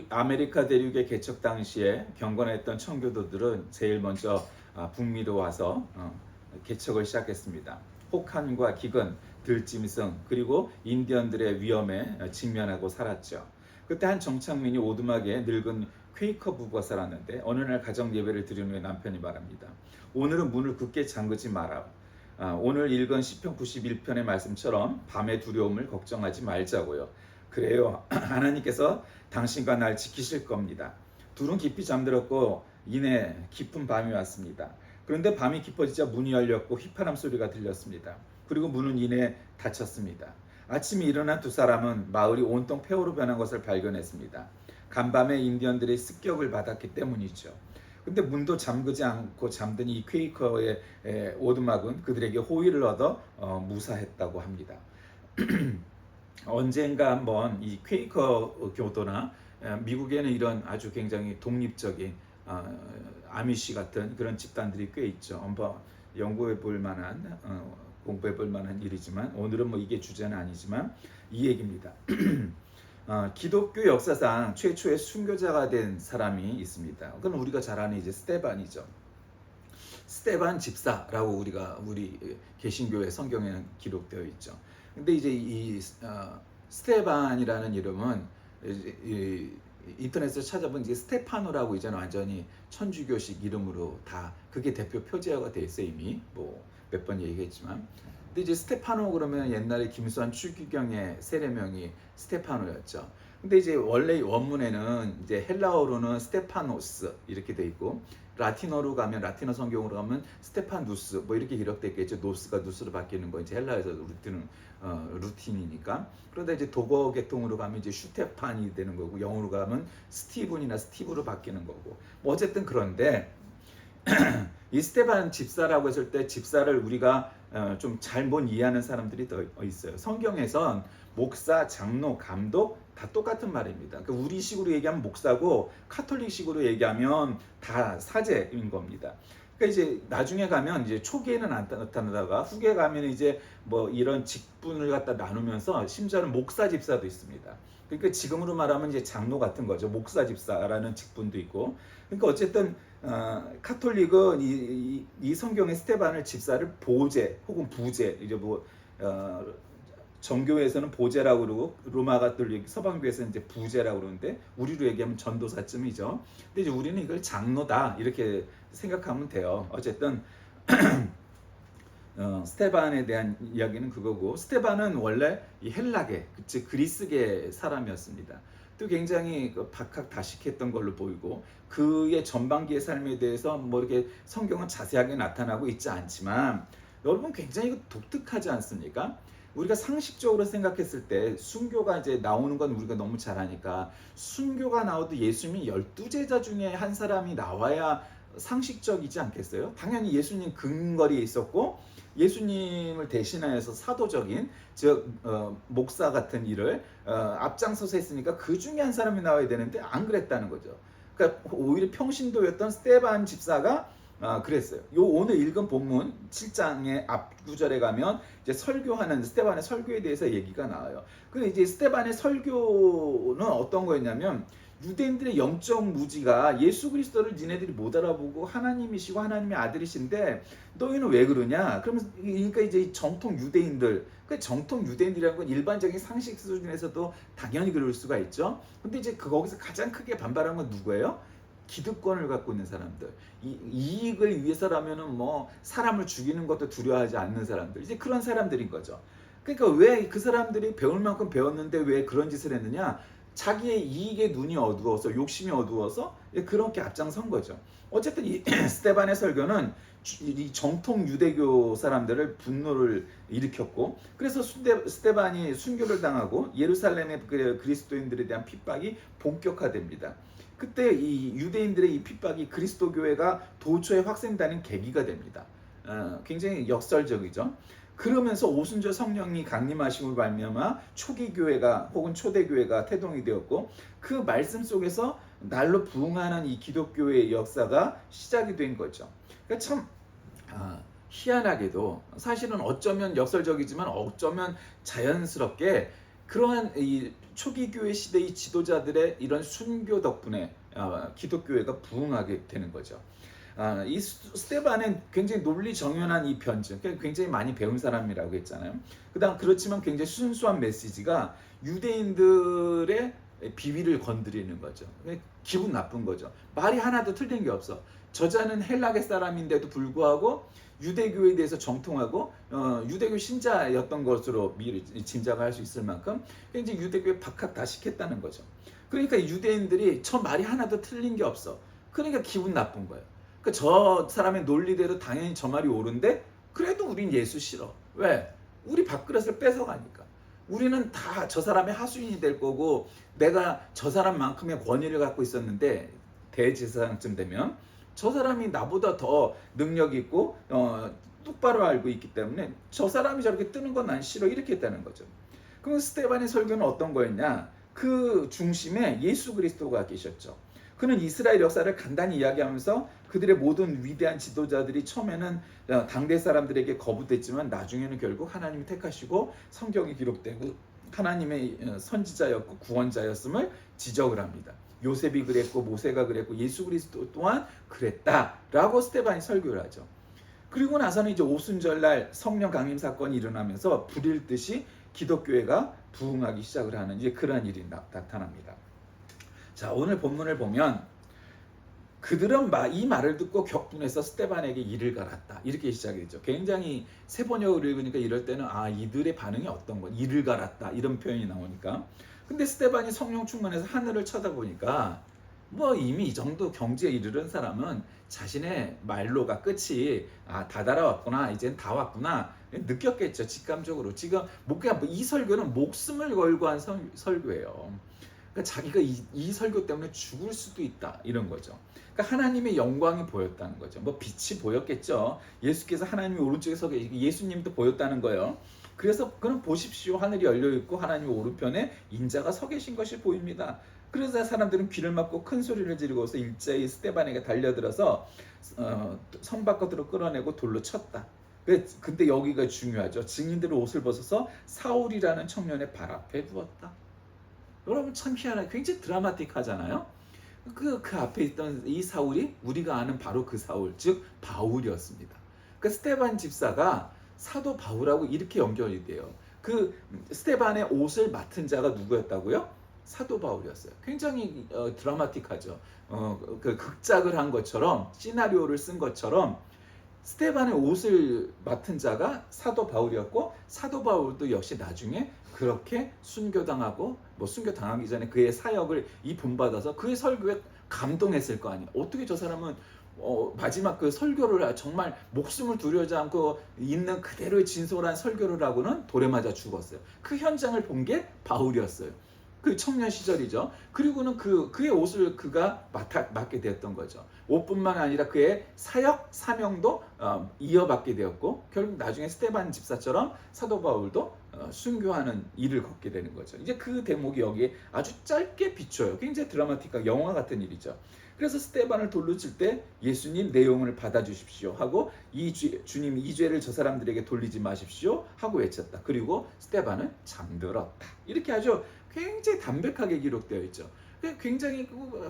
아메리카 대륙의 개척 당시에 경건했던 청교도들은 제일 먼저 북미로 와서 개척을 시작했습니다. 혹한과 기근, 들짐승, 그리고 인디언들의 위험에 직면하고 살았죠. 그때 한 정착민이 오두막에 늙은 퀘이커 부부가 살았는데 어느 날 가정 예배를 드린 후에 남편이 말합니다. 오늘은 문을 굳게 잠그지 마라. 오늘 읽은 시편 91편의 말씀처럼 밤의 두려움을 걱정하지 말자고요. 그래요. 하나님께서 당신과 날 지키실 겁니다. 둘은 깊이 잠들었고 이내 깊은 밤이 왔습니다. 그런데 밤이 깊어지자 문이 열렸고 휘파람 소리가 들렸습니다. 그리고 문은 이내 닫혔습니다. 아침에 일어난 두 사람은 마을이 온통 폐허로 변한 것을 발견했습니다. 간밤에 인디언들의 습격을 받았기 때문이죠. 근데 문도 잠그지 않고 잠든 이 퀘이커의 오두막은 그들에게 호의를 얻어 무사했다고 합니다. 언젠가 한번 이 퀘이커 교도나 미국에는 이런 아주 굉장히 독립적인 아미시 같은 그런 집단들이 꽤 있죠. 한번 연구해 볼 만한 공부해 볼 만한 일이지만 오늘은 뭐 이게 주제는 아니지만 이 얘기입니다. 기독교 역사상 최초의 순교자가 된 사람이 있습니다. 그건 우리가 잘 아는 이제 스테반이죠. 스테반 집사라고 우리 개신교의 성경에는 기록되어 있죠. 근데 이제 이 스테반이라는 이름은 인터넷에서 찾아본 이제 스테파노라고 이제는 완전히 천주교식 이름으로 다 그게 대표 표제화가 돼 있어 이미 뭐 몇 번 얘기했지만. 근데 이제 스테파노 그러면 옛날에 김수환 추기경의 세례명이 스테파노였죠. 근데 이제 원래 원문에는 이제 헬라어로는 스테파노스 이렇게 돼 있고 라틴어로 가면 라틴어 성경으로 가면 스테파누스 뭐 이렇게 기록됐겠죠. 노스가 누스로 바뀌는 거 이제 헬라에서 루틴이니까. 그런데 이제 독어 계통으로 가면 이제 슈테판이 되는 거고 영어로 가면 스티븐이나 스티브로 바뀌는 거고. 뭐 어쨌든 그런데 이 스테반 집사라고 했을 때 집사를 우리가 좀 잘못 이해하는 사람들이 더 있어요. 성경에선 목사, 장로, 감독 다 똑같은 말입니다. 그러니까 우리식으로 얘기하면 목사고 카톨릭식으로 얘기하면 다 사제인 겁니다. 그러니까 이제 나중에 가면 이제 초기에는 안 나타나다가 후기에 가면 이제 뭐 이런 직분을 갖다 나누면서 심지어는 목사 집사도 있습니다. 그러니까 지금으로 말하면 이제 장로 같은 거죠. 목사 집사라는 직분도 있고. 그러니까 어쨌든 카톨릭은 이 성경의 스테반을 집사를 보제 혹은 부제 이제 뭐 정교회에서는 보제라고 그러고 로마 가톨릭 서방교에서는 이제 부제라고 그러는데 우리로 얘기하면 전도사쯤이죠. 근데 이제 우리는 이걸 장로다 이렇게 생각하면 돼요. 어쨌든 스테반에 대한 이야기는 그거고 스테반은 원래 이 헬라계 즉 그리스계 사람이었습니다. 또 굉장히 박학다식했던 걸로 보이고 그의 전반기의 삶에 대해서 뭐 이렇게 성경은 자세하게 나타나고 있지 않지만 여러분 굉장히 독특하지 않습니까? 우리가 상식적으로 생각했을 때 순교가 이제 나오는 건 우리가 너무 잘 아니까 순교가 나와도 예수님이 12제자 중에 한 사람이 나와야 상식적이지 않겠어요? 당연히 예수님 근거리에 있었고 예수님을 대신하여서 사도적인 즉 목사 같은 일을 앞장서서 했으니까 그 중에 한 사람이 나와야 되는데 안 그랬다는 거죠. 그러니까 오히려 평신도였던 스테반 집사가 그랬어요. 요 오늘 읽은 본문 7장의 앞구절에 가면 이제 설교하는 스테반의 설교에 대해서 얘기가 나와요. 근데 이제 스테반의 설교는 어떤 거였냐면 유대인들의 영적 무지가 예수 그리스도를 니네들이 못 알아보고 하나님이시고 하나님의 아들이신데 너희는 왜 그러냐? 그러니까 이제 정통 유대인들, 그 정통 유대인들이라는 건 일반적인 상식 수준에서도 당연히 그럴 수가 있죠. 근데 이제 거기서 가장 크게 반발한 건 누구예요? 기득권을 갖고 있는 사람들, 이익을 위해서라면은 뭐 사람을 죽이는 것도 두려워하지 않는 사람들, 이제 그런 사람들인 거죠. 그러니까 왜 그 사람들이 배울 만큼 배웠는데 왜 그런 짓을 했느냐? 자기의 이익에 눈이 어두워서 욕심이 어두워서 그렇게 앞장선 거죠. 어쨌든 이 스테반의 설교는 이 정통 유대교 사람들을 분노를 일으켰고 그래서 스테반이 순교를 당하고 예루살렘의 그리스도인들에 대한 핍박이 본격화됩니다. 그때 이 유대인들의 이 핍박이 그리스도 교회가 도처에 확산되는 계기가 됩니다. 굉장히 역설적이죠. 그러면서 오순절 성령이 강림하심으로 말미암아 초기 교회가 혹은 초대 교회가 태동이 되었고 그 말씀 속에서 날로 부흥하는 이 기독교의 역사가 시작이 된 거죠. 그러니까 참 희한하게도 사실은 어쩌면 역설적이지만 어쩌면 자연스럽게 그러한 이 초기 교회 시대의 지도자들의 이런 순교 덕분에 기독교회가 부흥하게 되는 거죠. 이 스테반은 굉장히 논리 정연한 이 변증, 굉장히 많이 배운 사람이라고 했잖아요. 그다음 그렇지만 굉장히 순수한 메시지가 유대인들의 비위를 건드리는 거죠. 기분 나쁜 거죠. 말이 하나도 틀린 게 없어. 저자는 헬라계 사람인데도 불구하고 유대교에 대해서 정통하고 유대교 신자였던 것으로 미리 짐작을 할 수 있을 만큼 굉장히 유대교에 박학다식했다는 거죠. 그러니까 유대인들이 저 말이 하나도 틀린 게 없어. 그러니까 기분 나쁜 거예요. 그러니까 저 사람의 논리대로 당연히 저 말이 옳은데 그래도 우린 예수 싫어. 왜? 우리 밥그릇을 뺏어가니까. 우리는 다 저 사람의 하수인이 될 거고 내가 저 사람만큼의 권위를 갖고 있었는데 대제사장쯤 되면 저 사람이 나보다 더 능력 있고 똑바로 알고 있기 때문에 저 사람이 저렇게 뜨는 건 난 싫어 이렇게 했다는 거죠. 그럼 스데반의 설교는 어떤 거였냐? 그 중심에 예수 그리스도가 계셨죠. 그는 이스라엘 역사를 간단히 이야기하면서 그들의 모든 위대한 지도자들이 처음에는 당대 사람들에게 거부됐지만 나중에는 결국 하나님이 택하시고 성경이 기록되고 하나님의 선지자였고 구원자였음을 지적을 합니다. 요셉이 그랬고 모세가 그랬고 예수 그리스도 또한 그랬다라고 스데반이 설교를 하죠. 그리고 나서는 이제 오순절날 성령 강림 사건이 일어나면서 불일 듯이 기독교회가 부흥하기 시작을 하는 이제 그런 일이 나타납니다. 자, 오늘 본문을 보면 그들은 이 말을 듣고 격분해서 스데반에게 이를 갈았다 이렇게 시작이 되죠. 굉장히 세 번역을 읽으니까 이럴 때는 이들의 반응이 어떤 거 이를 갈았다 이런 표현이 나오니까 근데 스데반이 성령 충만해서 하늘을 쳐다보니까 뭐 이미 이 정도 경지에 이르는 사람은 자신의 말로가 끝이 다 달아왔구나 이젠 다 왔구나 느꼈겠죠. 직감적으로 지금 이 설교는 목숨을 걸고 한 설교예요. 그러니까 자기가 이 설교 때문에 죽을 수도 있다 이런 거죠. 그러니까 하나님의 영광이 보였다는 거죠. 뭐 빛이 보였겠죠. 예수께서 하나님의 오른쪽에 서 계시고 예수님도 보였다는 거예요. 그래서 그는 보십시오 하늘이 열려 있고 하나님의 오른편에 인자가 서 계신 것이 보입니다. 그래서 사람들은 귀를 막고 큰 소리를 지르고서 일제히 스데반에게 달려들어서 성 밖으로 끌어내고 돌로 쳤다. 근데 여기가 중요하죠. 증인들은 옷을 벗어서 사울이라는 청년의 발 앞에 두었다. 여러분 참 희한하게 굉장히 드라마틱하잖아요. 그 앞에 있던 이 사울이 우리가 아는 바로 그 사울, 즉 바울이었습니다. 그 스데반 집사가 사도 바울하고 이렇게 연결이 돼요. 그 스데반의 옷을 맡은 자가 누구였다고요? 사도 바울이었어요. 굉장히 드라마틱하죠. 그 극작을 한 것처럼 시나리오를 쓴 것처럼 스데반의 옷을 맡은 자가 사도 바울이었고 사도 바울도 역시 나중에 그렇게 순교당하고 순교당하기 전에 그의 사역을 본받아서 그의 설교에 감동했을 거 아니에요. 어떻게 저 사람은 마지막 그 설교를 정말 목숨을 두려워하지 않고 있는 그대로의 진솔한 설교를 하고는 돌에 맞아 죽었어요. 그 현장을 본 게 바울이었어요. 그 청년 시절이죠. 그리고는 그의 옷을 그가 맡게 되었던 거죠. 옷뿐만 아니라 그의 사역 사명도 이어받게 되었고 결국 나중에 스데반 집사처럼 사도 바울도 순교하는 일을 걷게 되는 거죠. 이제 그 대목이 여기에 아주 짧게 비춰요. 굉장히 드라마틱한 영화 같은 일이죠. 그래서 스데반을 돌로 칠 때 예수님 내 영혼을 받아주십시오 하고 주님 이 죄를 저 사람들에게 돌리지 마십시오 하고 외쳤다. 그리고 스데반은 잠들었다. 이렇게 아주 굉장히 담백하게 기록되어 있죠. 굉장히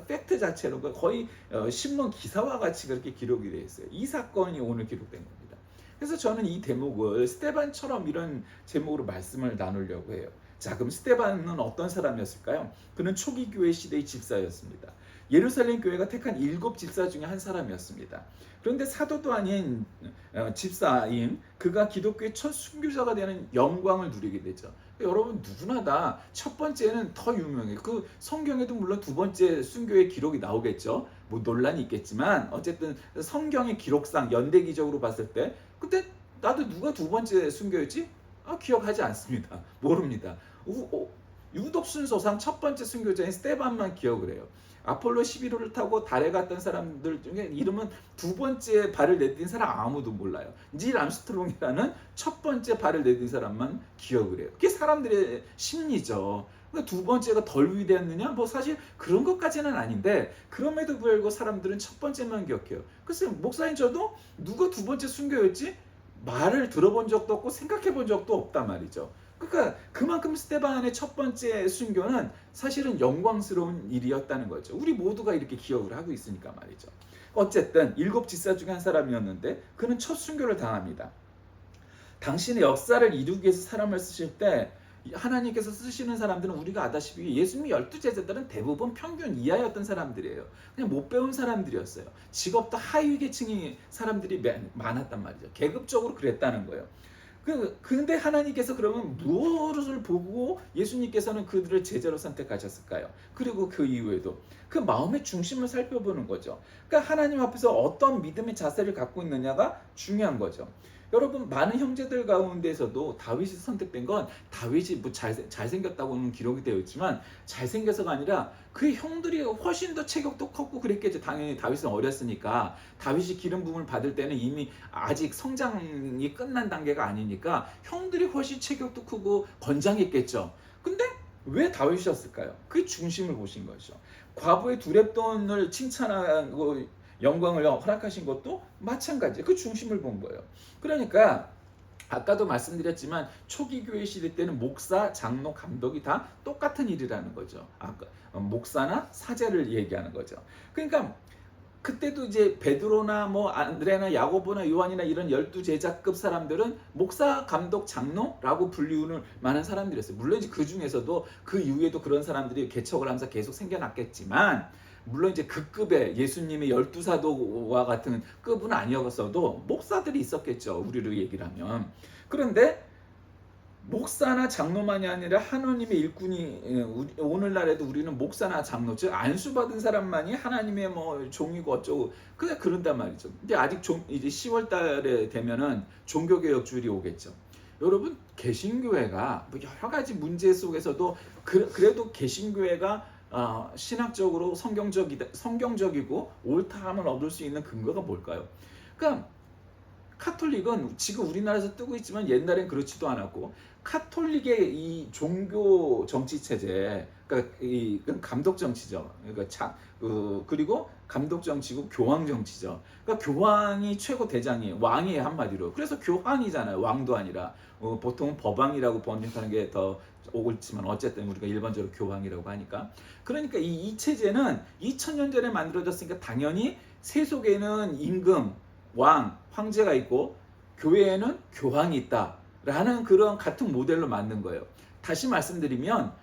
팩트 자체로 거의 신문 기사와 같이 그렇게 기록이 되어 있어요. 이 사건이 오늘 기록된 겁니다. 그래서 저는 이 대목을 스데반처럼 이런 제목으로 말씀을 나누려고 해요. 자, 그럼 스데반은 어떤 사람이었을까요? 그는 초기 교회 시대의 집사였습니다. 예루살렘 교회가 택한 7 집사 중에 한 사람이었습니다. 그런데 사도도 아닌 집사인 그가 기독교의 첫 순교자가 되는 영광을 누리게 되죠. 여러분 누구나 다 첫 번째는 더 유명해요. 그 성경에도 물론 두 번째 순교의 기록이 나오겠죠. 뭐 논란이 있겠지만 어쨌든 성경의 기록상 연대기적으로 봤을 때 그때 나도 누가 두 번째 순교였지? 기억하지 않습니다. 모릅니다. 유독 순서상 첫 번째 순교자인 스데반만 기억을 해요. 아폴로 11호를 타고 달에 갔던 사람들 중에 이름은 두 번째 발을 내딘 사람 아무도 몰라요. 닐 암스트롱이라는 첫 번째 발을 내딘 사람만 기억을 해요. 그게 사람들의 심리죠. 그러니까 두 번째가 덜 위대했느냐? 뭐 사실 그런 것까지는 아닌데 그럼에도 불구하고 사람들은 첫 번째만 기억해요. 글쎄 목사님 저도 누가 두 번째 순교였지? 말을 들어본 적도 없고 생각해 본 적도 없단 말이죠. 그러니까 그만큼 스데반의 첫 번째 순교는 사실은 영광스러운 일이었다는 거죠. 우리 모두가 이렇게 기억을 하고 있으니까 말이죠. 어쨌든 일곱 지사 중에 한 사람이었는데 그는 첫 순교를 당합니다. 당신의 역사를 이루기 위해서 사람을 쓰실 때 하나님께서 쓰시는 사람들은 우리가 아다시피 예수님의 12제자들은 대부분 평균 이하였던 사람들이에요. 그냥 못 배운 사람들이었어요. 직업도 하위 계층의 사람들이 많았단 말이죠. 계급적으로 그랬다는 거예요. 근데 하나님께서 그러면 무엇을 보고 예수님께서는 그들을 제자로 선택하셨을까요? 그리고 그 이후에도 그 마음의 중심을 살펴보는 거죠. 그러니까 하나님 앞에서 어떤 믿음의 자세를 갖고 있느냐가 중요한 거죠. 여러분, 많은 형제들 가운데서도 다윗이 선택된 건 다윗이 뭐 잘생겼다고는 기록이 되어 있지만 잘생겨서가 아니라 그의 형들이 훨씬 더 체격도 컸고 그랬겠죠. 당연히 다윗은 어렸으니까. 다윗이 기름 부음을 받을 때는 이미 아직 성장이 끝난 단계가 아니니까 형들이 훨씬 체격도 크고 건장했겠죠. 근데 왜 다윗이었을까요? 그 중심을 보신 거죠. 과부의 두렙돈을 칭찬하고 영광을 허락하신 것도 마찬가지예요. 그 중심을 본 거예요. 그러니까 아까도 말씀드렸지만 초기 교회 시대 때는 목사, 장로, 감독이 다 똑같은 일이라는 거죠. 아까 목사나 사제를 얘기하는 거죠. 그러니까 그때도 이제 베드로나 뭐 안드레나 야고보나 요한이나 이런 12제자급 사람들은 목사, 감독, 장로라고 불리우는 많은 사람들이었어요. 물론 이제 그 중에서도 그 이후에도 그런 사람들이 개척을 하면서 계속 생겨났겠지만 물론 이제 그 급의 예수님의 12사도와 같은 급은 아니었어도 목사들이 있었겠죠. 우리로 얘기를 하면. 그런데 목사나 장로만이 아니라 하나님의 일꾼이 오늘날에도 우리는 목사나 장로 즉 안수받은 사람만이 하나님의 뭐 종이고 어쩌고 그냥 그런단 말이죠. 근데 아직 이제 10월 달에 되면은 종교개혁 주일이 오겠죠. 여러분 개신교회가 뭐 여러 가지 문제 속에서도 그래도 개신교회가 신학적으로 성경적이고 옳다함을 얻을 수 있는 근거가 뭘까요? 그러니까 카톨릭은 지금 우리나라에서 뜨고 있지만 옛날엔 그렇지도 않았고 카톨릭의 이 종교 정치 체제, 그러니까 이건 감독 정치죠. 그러니까 그리고 감독 정치고 교황 정치죠. 그러니까 교황이 최고 대장이에요. 왕이에요 한마디로. 그래서 교황이잖아요. 왕도 아니라 보통은 법왕이라고 번역하는 게 더 옳지만 어쨌든 우리가 일반적으로 교황이라고 하니까. 그러니까 이 체제는 2000년 전에 만들어졌으니까 당연히 세속에는 임금, 왕, 황제가 있고 교회에는 교황이 있다라는 그런 같은 모델로 만든 거예요. 다시 말씀드리면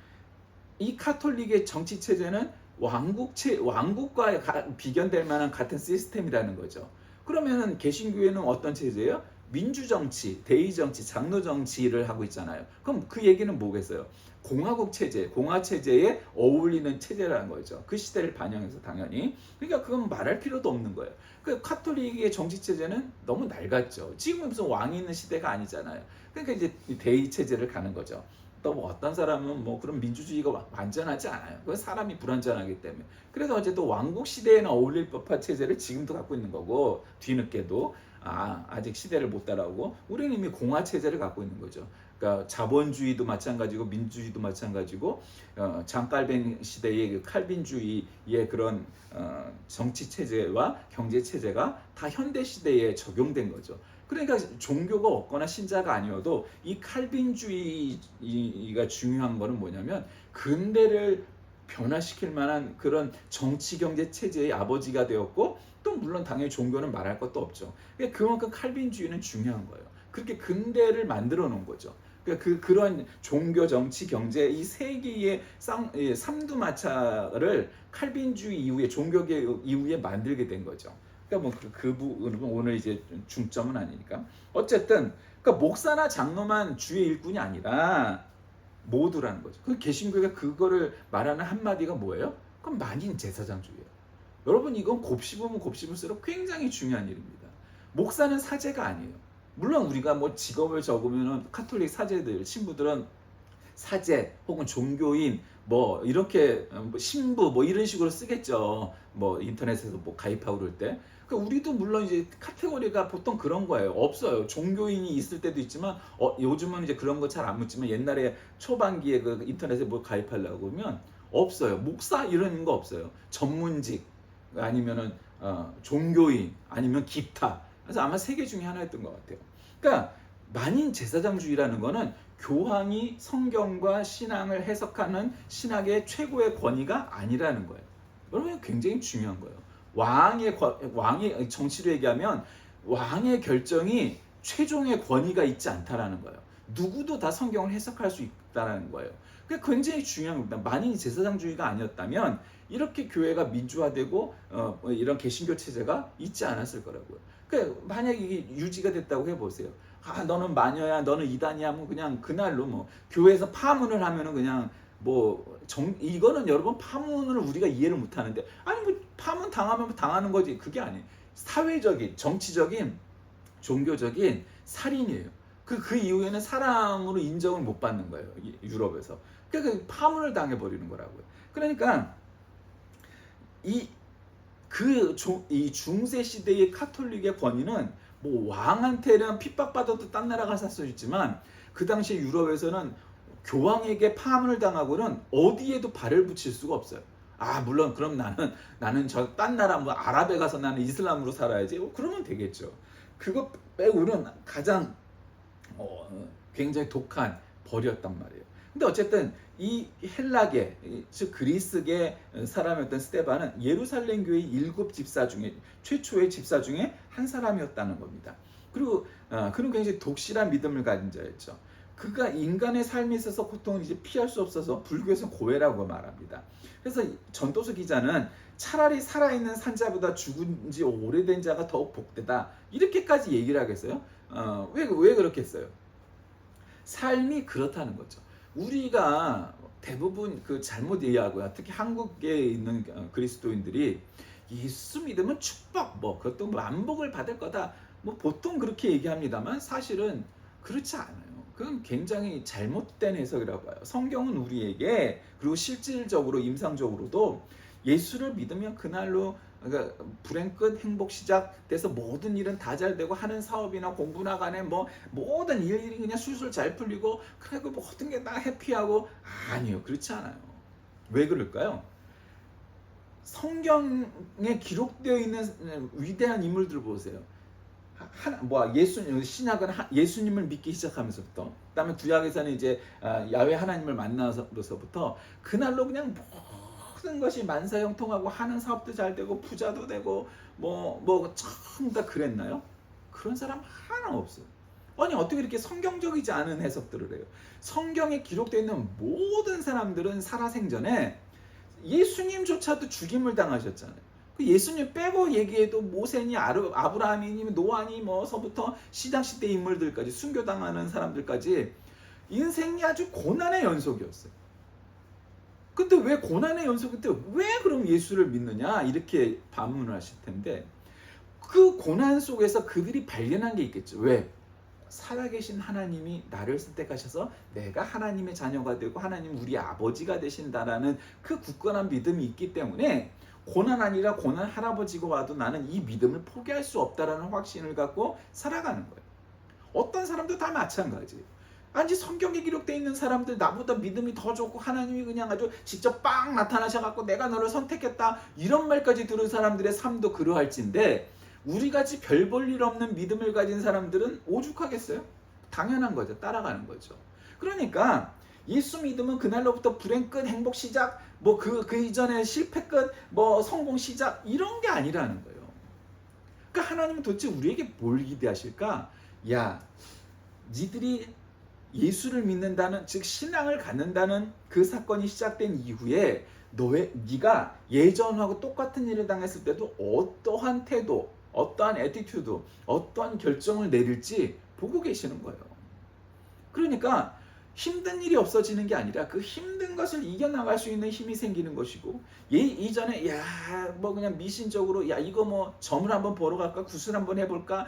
이 카톨릭의 정치 체제는 왕국과 비견될 만한 같은 시스템이라는 거죠. 그러면 개신교회는 어떤 체제예요? 민주정치, 대의정치, 장로정치를 하고 있잖아요. 그럼 그 얘기는 뭐겠어요? 공화국 체제, 공화 체제에 어울리는 체제라는 거죠. 그 시대를 반영해서 당연히. 그러니까 그건 말할 필요도 없는 거예요. 그 카톨릭의 정치 체제는 너무 낡았죠. 지금은 무슨 왕이 있는 시대가 아니잖아요. 그러니까 이제 대의 체제를 가는 거죠. 또 뭐 어떤 사람은 뭐 그런 민주주의가 완전하지 않아요. 그 사람이 불완전하기 때문에. 그래서 어쨌든 왕국 시대에는 어울릴 법한 체제를 지금도 갖고 있는 거고 뒤늦게도 아직 시대를 못 따라오고 우리는 이미 공화 체제를 갖고 있는 거죠. 그러니까 자본주의도 마찬가지고 민주주의도 마찬가지고 장칼빈 시대의 그 칼빈주의의 그런 정치 체제와 경제 체제가 다 현대 시대에 적용된 거죠. 그러니까 종교가 없거나 신자가 아니어도 이 칼빈주의가 중요한 거는 뭐냐면 근대를 변화시킬 만한 그런 정치 경제 체제의 아버지가 되었고 또 물론 당연히 종교는 말할 것도 없죠. 그만큼 칼빈주의는 중요한 거예요. 그렇게 근대를 만들어 놓은 거죠. 그러니까 그런 종교, 정치, 경제 이 세 개의 삼두마차를 칼빈주의 이후에 종교개혁 이후에 만들게 된 거죠. 그러니까 뭐 그 부분은 오늘 이제 중점은 아니니까. 어쨌든 그러니까 목사나 장로만 주의 일꾼이 아니라 모두라는 거죠. 그 개신교가 그거를 말하는 한마디가 뭐예요? 그럼 만인 제사장주의예요. 여러분 이건 곱씹으면 곱씹을수록 굉장히 중요한 일입니다. 목사는 사제가 아니에요. 물론 우리가 뭐 직업을 적으면은 카톨릭 사제들 신부들은 사제 혹은 종교인 뭐 이렇게 신부 뭐 이런 식으로 쓰겠죠. 뭐 인터넷에서 뭐 가입하고 그럴 때. 그러니까 우리도 물론 이제 카테고리가 보통 그런 거예요. 없어요. 종교인이 있을 때도 있지만 요즘은 이제 그런 거 잘 안 묻지만 옛날에 초반기에 그 인터넷에 뭐 가입하려고 하면 없어요. 목사 이런 거 없어요. 전문직 아니면은 종교인 아니면 기타. 그래서 아마 세 개 중에 하나였던 것 같아요. 그러니까 만인 제사장주의라는 거는 교황이 성경과 신앙을 해석하는 신학의 최고의 권위가 아니라는 거예요. 여러분 굉장히 중요한 거예요. 왕의 정치로 얘기하면 왕의 결정이 최종의 권위가 있지 않다라는 거예요. 누구도 다 성경을 해석할 수 있다라는 거예요. 그게 굉장히 중요한 겁니다. 만일 제사장주의가 아니었다면 이렇게 교회가 민주화되고 이런 개신교 체제가 있지 않았을 거라고요. 그러니까 만약 이게 유지가 됐다고 해보세요. 아, 너는 마녀야, 너는 이단이야, 뭐 그냥 그날로 뭐 교회에서 파문을 하면은 그냥 이거는 여러분 파문을 우리가 이해를 못 하는데, 아니 뭐 파문 당하면 당하는 거지. 그게 아니에요. 사회적인, 정치적인, 종교적인 살인이에요. 그 이후에는 사람으로 인정을 못 받는 거예요. 유럽에서. 그러니까 파문을 당해버리는 거라고요. 그러니까 이 중세 시대의 카톨릭의 권위는 뭐 왕한테는 핍박받아도 딴 나라 가서 살 수 있지만 그 당시 유럽에서는 교황에게 파문을 당하고는 어디에도 발을 붙일 수가 없어요. 아 물론 그럼 나는 저 딴 나라 뭐 아랍에 가서 나는 이슬람으로 살아야지. 그러면 되겠죠. 그거 빼고는 가장 굉장히 독한 벌이었단 말이에요. 근데 어쨌든 이 헬라계, 즉 그리스계 사람이었던 스테반은 예루살렘 교회 7 집사 중에 최초의 집사 중에 한 사람이었다는 겁니다. 그리고 그는 굉장히 독실한 믿음을 가진 자였죠. 그가 인간의 삶에 있어서 고통을 이제 피할 수 없어서 불교에서 고해라고 말합니다. 그래서 전도서 기자는 차라리 살아있는 산자보다 죽은 지 오래된 자가 더욱 복되다, 이렇게까지 얘기를 하겠어요. 왜 그렇겠어요? 삶이 그렇다는 거죠. 우리가 대부분 잘못 이해하고요. 특히 한국에 있는 그리스도인들이 예수 믿으면 축복, 그것도 만복을 받을 거다, 보통 그렇게 얘기합니다만 사실은 그렇지 않아요. 그건 굉장히 잘못된 해석이라고 봐요. 성경은 우리에게, 그리고 실질적으로 임상적으로도 예수를 믿으면 그날로, 그러니까 불행 끝 행복 시작돼서 모든 일은 다 잘 되고 하는 사업이나 공부나 간에 모든 일이 그냥 술술 잘 풀리고 그리고 모든 게 다 해피하고, 아니요, 그렇지 않아요. 왜 그럴까요? 성경에 기록되어 있는 위대한 인물들 보세요. 신약은 예수님을 믿기 시작하면서부터, 그다음에 구약에서는 이제 야훼 하나님을 만나서부터 그날로 그냥 모든 것이 만사형통하고 하는 사업도 잘 되고 부자도 되고 전부 다 그랬나요? 그런 사람 하나 없어요. 아니 어떻게 이렇게 성경적이지 않은 해석들을 해요? 성경에 기록되어 있는 모든 사람들은 살아생전에 예수님조차도 죽임을 당하셨잖아요. 예수님 빼고 얘기해도 모세니 아브라함이니 노아니 서부터 시장시대 인물들까지, 순교당하는 사람들까지 인생이 아주 고난의 연속이었어요. 근데 왜 고난의 연속인데 왜 그럼 예수를 믿느냐, 이렇게 반문을 하실 텐데, 그 고난 속에서 그들이 발견한 게 있겠죠. 왜? 살아계신 하나님이 나를 선택하셔서 내가 하나님의 자녀가 되고 하나님 우리 아버지가 되신다라는 그 굳건한 믿음이 있기 때문에 고난 아니라 고난 할아버지가 와도 나는 이 믿음을 포기할 수 없다라는 확신을 갖고 살아가는 거예요. 어떤 사람도 다 마찬가지예요. 아니 성경에 기록되어 있는 사람들, 나보다 믿음이 더 좋고 하나님이 그냥 아주 직접 빵 나타나셔갖고 내가 너를 선택했다, 이런 말까지 들은 사람들의 삶도 그러할진데, 우리같이 별 볼 일 없는 믿음을 가진 사람들은 오죽하겠어요? 당연한 거죠. 따라가는 거죠. 그러니까 예수 믿으면 그날로부터 불행 끝 행복 시작, 그 이전에 실패 끝 성공 시작, 이런 게 아니라는 거예요. 그러니까 하나님은 도대체 우리에게 뭘 기대하실까? 야, 니들이 예수를 믿는다는, 즉 신앙을 갖는다는 그 사건이 시작된 이후에 네가 예전하고 똑같은 일을 당했을 때도 어떠한 태도, 어떠한 애티튜드, 어떠한 결정을 내릴지 보고 계시는 거예요. 그러니까 힘든 일이 없어지는 게 아니라 그 힘든 것을 이겨나갈 수 있는 힘이 생기는 것이고, 이전에 그냥 미신적으로 이거 점을 한번 보러 갈까, 굿을 한번 해볼까,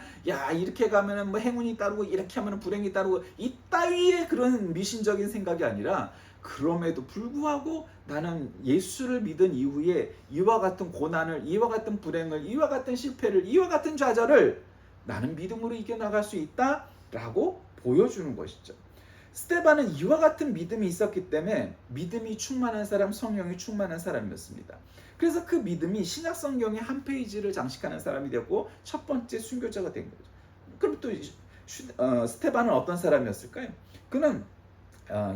이렇게 가면은 행운이 따르고 이렇게 하면은 불행이 따르고, 이따위의 그런 미신적인 생각이 아니라, 그럼에도 불구하고 나는 예수를 믿은 이후에 이와 같은 고난을, 이와 같은 불행을, 이와 같은 실패를, 이와 같은 좌절을 나는 믿음으로 이겨나갈 수 있다라고 보여주는 것이죠. 스테반은 이와 같은 믿음이 있었기 때문에 믿음이 충만한 사람, 성령이 충만한 사람이었습니다. 그래서 그 믿음이 신약 성경의 한 페이지를 장식하는 사람이 되었고 첫 번째 순교자가 된 거죠. 그럼 또 스테반은 어떤 사람이었을까요? 그는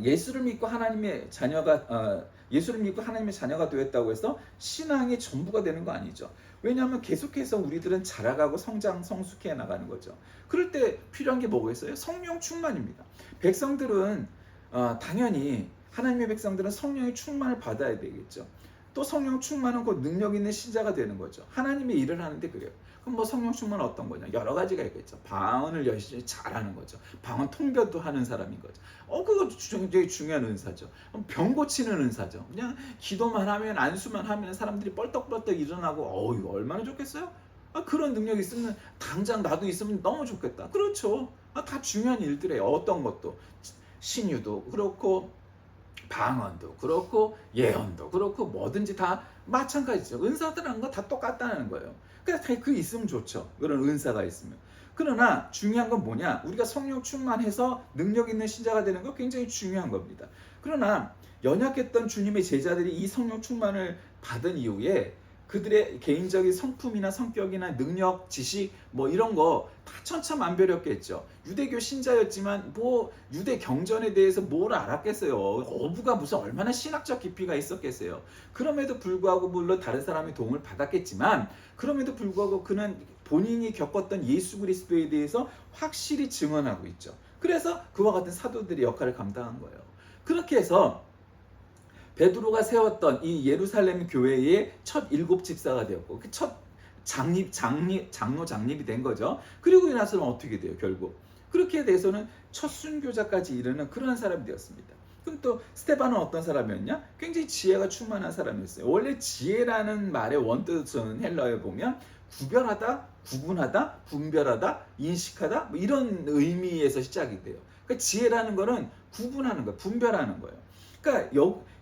예수를 믿고 하나님의 자녀가 예수를 믿고 하나님의 자녀가 되었다고 해서 신앙의 전부가 되는 거 아니죠. 왜냐하면 계속해서 우리들은 자라가고 성장 성숙해 나가는 거죠. 그럴 때 필요한 게 뭐겠어요? 성령 충만입니다. 백성들은 당연히 하나님의 백성들은 성령의 충만을 받아야 되겠죠. 또 성령 충만은 곧 능력 있는 신자가 되는 거죠. 하나님의 일을 하는데 그래요. 그럼 뭐 성령 충만은 어떤 거냐? 여러 가지가 있겠죠. 방언을 열심히 잘하는 거죠. 방언 통변도 하는 사람인 거죠. 그거 굉장히 중요한 은사죠. 병 고치는 은사죠. 그냥 기도만 하면 안수만 하면 사람들이 뻘떡뻘떡 일어나고 이거 얼마나 좋겠어요? 그런 능력이 있으면 당장 나도 있으면 너무 좋겠다. 그렇죠. 다 중요한 일들이에요. 어떤 것도 신유도 그렇고 방언도 그렇고 예언도 그렇고 뭐든지 다 마찬가지죠. 은사들하는 거 다 똑같다는 거예요. 그래서 그 있으면 좋죠. 그런 은사가 있으면. 그러나 중요한 건 뭐냐? 우리가 성령 충만해서 능력 있는 신자가 되는 거 굉장히 중요한 겁니다. 그러나 연약했던 주님의 제자들이 이 성령 충만을 받은 이후에 그들의 개인적인 성품이나 성격이나 능력, 지식 뭐 이런 거 다 천차만별이었겠죠. 유대교 신자였지만 뭐 유대 경전에 대해서 뭘 알았겠어요. 어부가 무슨 얼마나 신학적 깊이가 있었겠어요. 그럼에도 불구하고 물론 다른 사람의 도움을 받았겠지만 그럼에도 불구하고 그는 본인이 겪었던 예수 그리스도에 대해서 확실히 증언하고 있죠. 그래서 그와 같은 사도들의 역할을 감당한 거예요. 그렇게 해서 베드로가 세웠던 이 예루살렘 교회의 첫 7집사가 되었고 그 첫 장로 장립이 된 거죠. 그리고 나서는 어떻게 돼요? 결국 그렇게 돼서는 첫 순교자까지 이르는 그런 사람이 되었습니다. 그럼 또 스테반은 어떤 사람이었냐? 굉장히 지혜가 충만한 사람이었어요. 원래 지혜라는 말의 원뜻은 헬라어에 보면 구별하다, 구분하다, 분별하다, 인식하다 뭐 이런 의미에서 시작이 돼요. 그러니까 지혜라는 거는 구분하는 거예요. 분별하는 거예요. 그러니까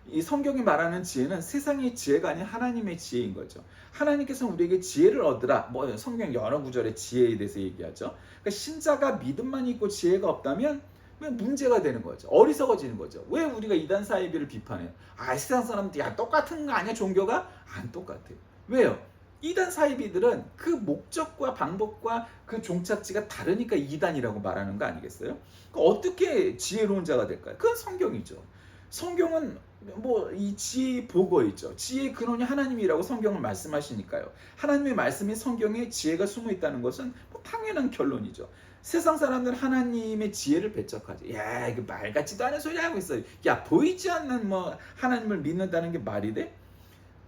이 성경이 말하는 지혜는 세상의 지혜가 아닌 하나님의 지혜인 거죠. 하나님께서 우리에게 지혜를 얻으라. 뭐 성경 여러 구절에 지혜에 대해서 얘기하죠. 그러니까 신자가 믿음만 있고 지혜가 없다면 문제가 되는 거죠. 어리석어지는 거죠. 왜 우리가 이단 사이비를 비판해요? 세상 사람들 똑같은 거 아니야 종교가? 안 똑같아요. 왜요? 이단 사이비들은 그 목적과 방법과 그 종착지가 다르니까 이단이라고 말하는 거 아니겠어요? 어떻게 지혜로운 자가 될까요? 그건 성경이죠. 성경은 뭐 이 지혜 보고 있죠. 지혜의 근원이 하나님이라고 성경을 말씀하시니까요. 하나님의 말씀이 성경에 지혜가 숨어 있다는 것은 뭐 당연한 결론이죠. 세상 사람들은 하나님의 지혜를 배척하지. 야, 이거 말 같지도 않은 소리 하고 있어요. 야, 보이지 않는 뭐 하나님을 믿는다는 게 말이 돼?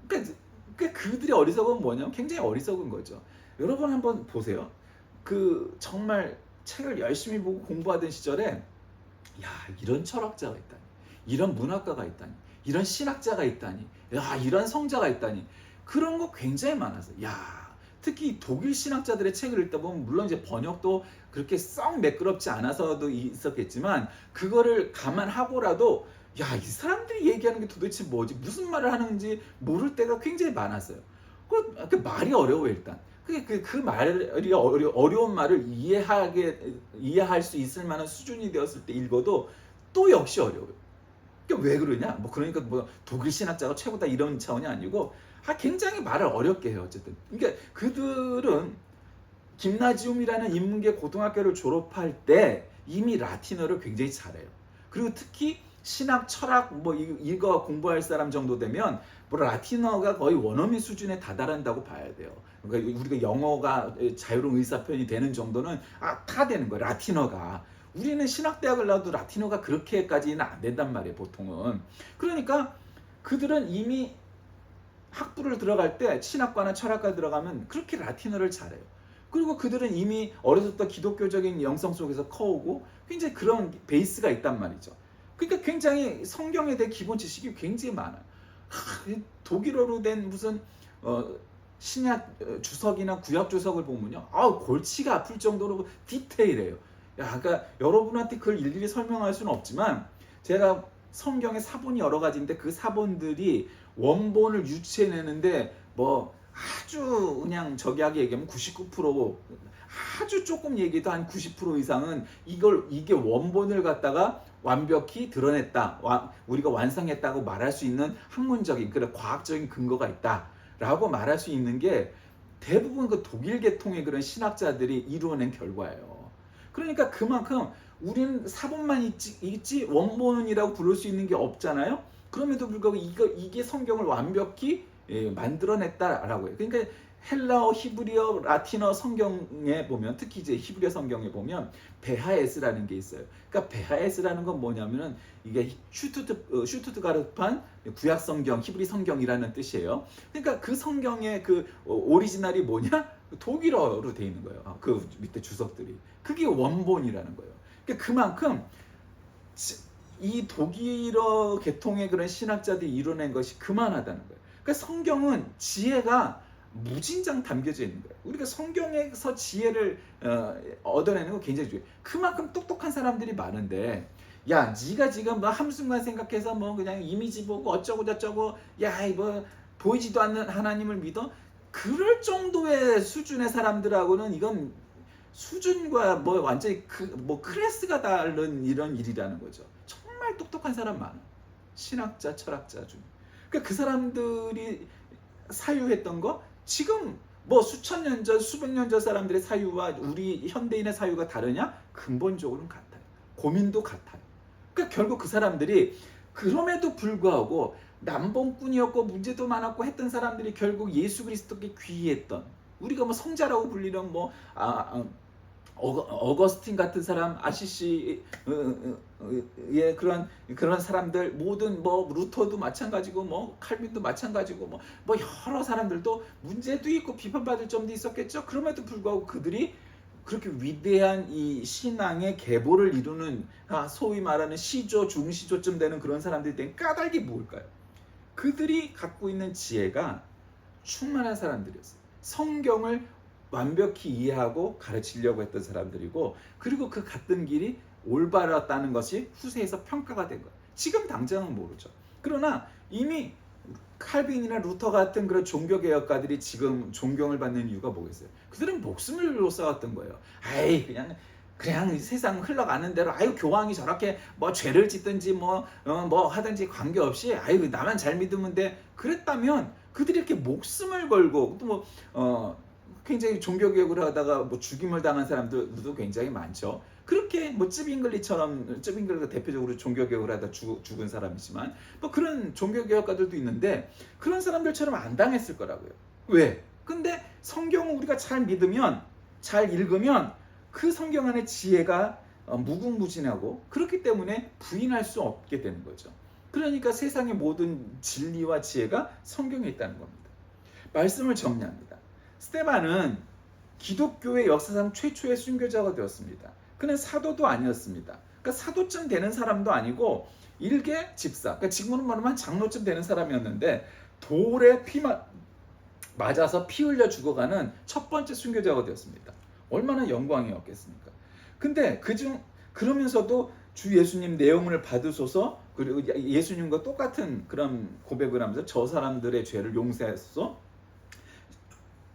그러니까 그들이 어리석은 뭐냐면 굉장히 어리석은 거죠. 여러분 한번 보세요. 그 정말 책을 열심히 보고 공부하던 시절에 야, 이런 철학자가 있다니. 이런 문학가가 있다니. 이런 신학자가 있다니. 야, 이런 성자가 있다니. 그런 거 굉장히 많았어요. 야, 특히 독일 신학자들의 책을 읽다 보면 물론 이제 번역도 그렇게 썩 매끄럽지 않아서도 있었겠지만 그거를 감안하고라도 야, 이 사람들이 얘기하는 게 도대체 뭐지? 무슨 말을 하는지 모를 때가 굉장히 많았어요. 그 말이 어려워 일단. 그 말이 어려운 말을 이해할 수 있을 만한 수준이 되었을 때 읽어도 또 역시 어려워요. 그러니까 왜 그러냐? 뭐 그러니까 뭐 독일 신학자가 최고다 이런 차원이 아니고 굉장히 말을 어렵게 해요. 어쨌든. 그러니까 그들은 김나지움이라는 인문계 고등학교를 졸업할 때 이미 라틴어를 굉장히 잘해요. 그리고 특히 신학, 철학 뭐 이거 공부할 사람 정도 되면 뭐 라틴어가 거의 원어민 수준에 다다른다고 봐야 돼요. 그러니까 우리가 영어가 자유로운 의사표현이 되는 정도는 다 되는 거예요. 라틴어가. 우리는 신학대학을 나와도 라틴어가 그렇게까지는 안 된단 말이에요. 보통은. 그러니까 그들은 이미 학부를 들어갈 때 신학과나 철학과 들어가면 그렇게 라틴어를 잘해요. 그리고 그들은 이미 어려서부터 기독교적인 영성 속에서 커오고 굉장히 그런 베이스가 있단 말이죠. 그러니까 굉장히 성경에 대한 기본 지식이 굉장히 많아요. 독일어로 된 무슨 신약 주석이나 구약 주석을 보면요, 골치가 아플 정도로 디테일해요. 그러니까 여러분한테 그걸 일일이 설명할 수는 없지만 제가 성경의 사본이 여러 가지인데 그 사본들이 원본을 유추해내는데 뭐 아주 그냥 저기하게 얘기하면 99% 아주 조금 얘기도 한 90% 이상은 이게 원본을 갖다가 완벽히 드러냈다, 우리가 완성했다고 말할 수 있는 학문적인 그런 과학적인 근거가 있다라고 말할 수 있는 게 대부분 그 독일 계통의 그런 신학자들이 이루어낸 결과예요. 그러니까 그만큼 우리는 사본만 있지 원본이라고 부를 수 있는 게 없잖아요. 그럼에도 불구하고 이게 성경을 완벽히 만들어냈다라고 해요. 그러니까 헬라어, 히브리어, 라틴어 성경에 보면, 특히 이제 히브리어 성경에 보면 베하에스라는 게 있어요. 그러니까 베하에스라는 건 뭐냐면은 이게 슈투트가르트판 구약 성경, 히브리 성경이라는 뜻이에요. 그러니까 그 성경의 그 오리지널이 뭐냐? 독일어로 돼 있는 거예요. 그 밑에 주석들이. 그게 원본이라는 거예요. 그러니까 그만큼 이 독일어 계통의 그런 신학자들이 이뤄낸 것이 그만하다는 거예요. 그러니까 성경은 지혜가 무진장 담겨져 있는 거예요. 우리가 성경에서 지혜를 얻어내는 거 굉장히 중요해요. 그만큼 똑똑한 사람들이 많은데, 야, 네가 지금 뭐 한순간 생각해서 뭐 그냥 이미지 보고 어쩌고 저쩌고, 야, 뭐 보이지도 않는 하나님을 믿어? 그럴 정도의 수준의 사람들하고는 이건 수준과 뭐 완전히 뭐 클래스가 다른 이런 일이라는 거죠. 정말 똑똑한 사람 많아. 신학자, 철학자 중. 그러니까 그 사람들이 사유했던 거 지금 뭐 수천 년 전, 수백 년 전 사람들의 사유와 우리 현대인의 사유가 다르냐? 근본적으로는 같아요. 고민도 같아요. 그러니까 결국 그 사람들이 그럼에도 불구하고 남봉꾼이었고 문제도 많았고 했던 사람들이 결국 예수 그리스도께 귀의했던, 우리가 뭐 성자라고 불리는 뭐 어거스틴 같은 사람, 아시시의 그런 사람들, 모든 뭐 루터도 마찬가지고 뭐 칼빈도 마찬가지고 뭐 여러 사람들도 문제도 있고 비판받을 점도 있었겠죠. 그럼에도 불구하고 그들이 그렇게 위대한 이 신앙의 계보를 이루는, 소위 말하는 시조, 중시조쯤 되는 그런 사람들이 된 까닭이 뭘까요? 그들이 갖고 있는 지혜가 충만한 사람들이었어요. 성경을 완벽히 이해하고 가르치려고 했던 사람들이고, 그리고 그 갔던 길이 올바랐다는 것이 후세에서 평가가 된 거예요. 지금 당장은 모르죠. 그러나 이미 칼빈이나 루터 같은 그런 종교개혁가들이 지금 존경을 받는 이유가 뭐겠어요? 그들은 목숨을 걸고 싸웠던 거예요. 아이, 그냥 세상 흘러가는 대로, 아유, 교황이 저렇게 뭐 죄를 짓든지 뭐 하든지 관계없이, 아유, 나만 잘 믿으면 돼. 그랬다면 그들이 이렇게 목숨을 걸고, 또 굉장히 종교개혁을 하다가 뭐 죽임을 당한 사람들도 굉장히 많죠. 그렇게 뭐 쯔빙글리처럼, 쯔빙글리가 대표적으로 종교개혁을 하다 죽은 사람이지만 뭐 그런 종교개혁가들도 있는데, 그런 사람들처럼 안 당했을 거라고요. 왜? 근데 성경을 우리가 잘 믿으면, 잘 읽으면 그 성경 안에 지혜가 무궁무진하고, 그렇기 때문에 부인할 수 없게 되는 거죠. 그러니까 세상의 모든 진리와 지혜가 성경에 있다는 겁니다. 말씀을 정리합니다. 스데반은 기독교의 역사상 최초의 순교자가 되었습니다. 그는 사도도 아니었습니다. 그러니까 사도쯤 되는 사람도 아니고 일개 집사, 그러니까 지금으로 말하면 장로쯤 되는 사람이었는데, 돌에 맞아서 피 흘려 죽어가는 첫 번째 순교자가 되었습니다. 얼마나 영광이었겠습니까? 근데 그러면서도 주 예수님 내용을 받으소서, 그리고 예수님과 똑같은 그런 고백을 하면서 저 사람들의 죄를 용서했소,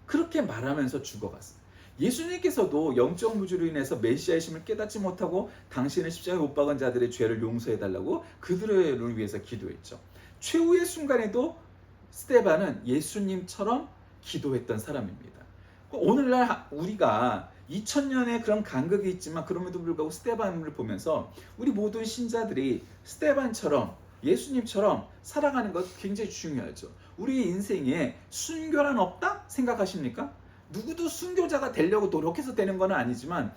그렇게 말하면서 죽어갔어요. 예수님께서도 영적 무주로 인해서 메시아이심을 깨닫지 못하고 당신의 십자가에 못 박은 자들의 죄를 용서해달라고 그들을 위해서 기도했죠. 최후의 순간에도 스데반은 예수님처럼 기도했던 사람입니다. 오늘날 우리가 2000년의 그런 간극이 있지만 그럼에도 불구하고 스데반을 보면서 우리 모든 신자들이 스데반처럼, 예수님처럼 살아가는 것 굉장히 중요하죠. 우리 인생에 순교란 없다 생각하십니까? 누구도 순교자가 되려고 노력해서 되는 건 아니지만,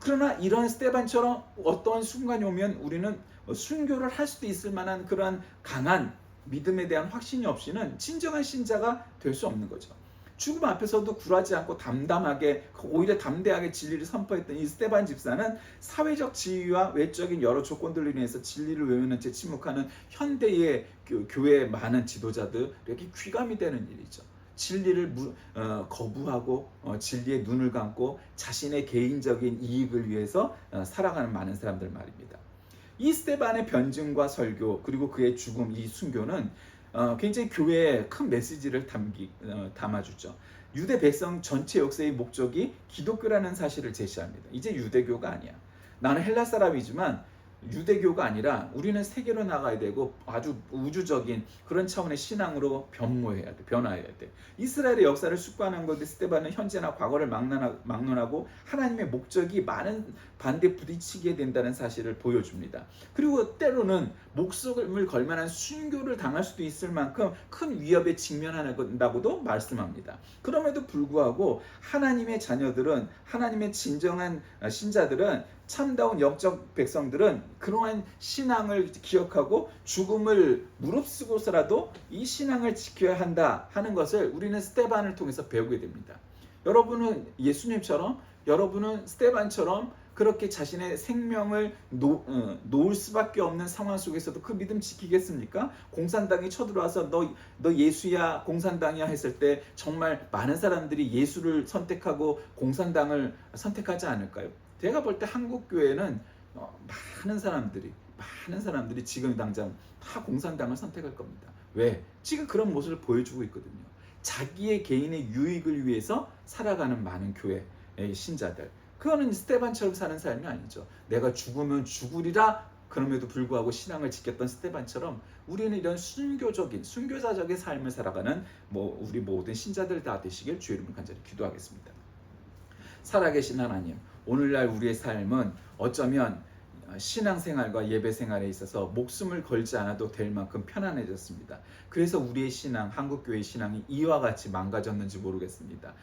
그러나 이런 스데반처럼 어떤 순간이 오면 우리는 순교를 할 수도 있을 만한 그런 강한 믿음에 대한 확신이 없이는 진정한 신자가 될 수 없는 거죠. 죽음 앞에서도 굴하지 않고 담담하게, 오히려 담대하게 진리를 선포했던 이 스데반 집사는 사회적 지위와 외적인 여러 조건들로 인해서 진리를 외우는 채 침묵하는 현대의 교회의 많은 지도자들에게 귀감이 되는 일이죠. 진리를 거부하고 진리의 눈을 감고 자신의 개인적인 이익을 위해서 살아가는 많은 사람들 말입니다. 이 스데반의 변증과 설교, 그리고 그의 죽음, 이 순교는 굉장히 교회에 큰 메시지를 담아주죠. 유대 백성 전체 역사의 목적이 기독교라는 사실을 제시합니다. 이제 유대교가 아니야. 나는 헬라 사람이지만 유대교가 아니라 우리는 세계로 나가야 되고 아주 우주적인 그런 차원의 신앙으로 변모해야 돼, 변화해야 돼. 이스라엘의 역사를 숙고하는 건데 스데반은 현재나 과거를 막론하고 하나님의 목적이 많은 반대 부딪히게 된다는 사실을 보여줍니다. 그리고 때로는 목숨을 걸 만한 순교를 당할 수도 있을 만큼 큰 위협에 직면한다고도 말씀합니다. 그럼에도 불구하고 하나님의 자녀들은, 하나님의 진정한 신자들은, 참다운 영적 백성들은 그러한 신앙을 기억하고 죽음을 무릅쓰고서라도 이 신앙을 지켜야 한다 하는 것을 우리는 스데반을 통해서 배우게 됩니다. 여러분은 예수님처럼, 여러분은 스데반처럼 그렇게 자신의 생명을 놓을 수밖에 없는 상황 속에서도 그 믿음 지키겠습니까? 공산당이 쳐들어와서 너 예수야, 공산당이야 했을 때 정말 많은 사람들이 예수를 선택하고 공산당을 선택하지 않을까요? 제가 볼 때 한국 교회는 많은 사람들이 지금 당장 다 공산당을 선택할 겁니다. 왜? 지금 그런 모습을 보여주고 있거든요. 자기의 개인의 유익을 위해서 살아가는 많은 교회의 신자들. 그거는 스데반처럼 사는 삶이 아니죠. 내가 죽으면 죽으리라 그럼에도 불구하고 신앙을 지켰던 스데반처럼 우리는 이런 순교자적인 삶을 살아가는 우리 모든 신자들 다 되시길 주의 이름으로 간절히 기도하겠습니다. 살아계신 하나님, 오늘날 우리의 삶은 어쩌면 신앙생활과 예배생활에 있어서 목숨을 걸지 않아도 될 만큼 편안해졌습니다. 그래서 우리의 신앙, 한국교회의 신앙이 이와 같이 망가졌는지 모르겠습니다.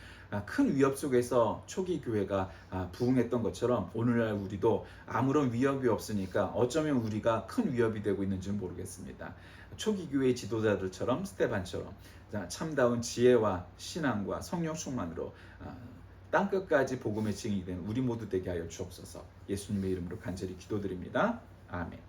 큰 위협 속에서 초기 교회가 부흥했던 것처럼 오늘날 우리도 아무런 위협이 없으니까 어쩌면 우리가 큰 위협이 되고 있는지 모르겠습니다. 초기 교회의 지도자들처럼 스데반처럼 참다운 지혜와 신앙과 성령 충만으로 땅끝까지 복음의 증인이 된 우리 모두 되게 하여 주옵소서. 예수님의 이름으로 간절히 기도드립니다. 아멘.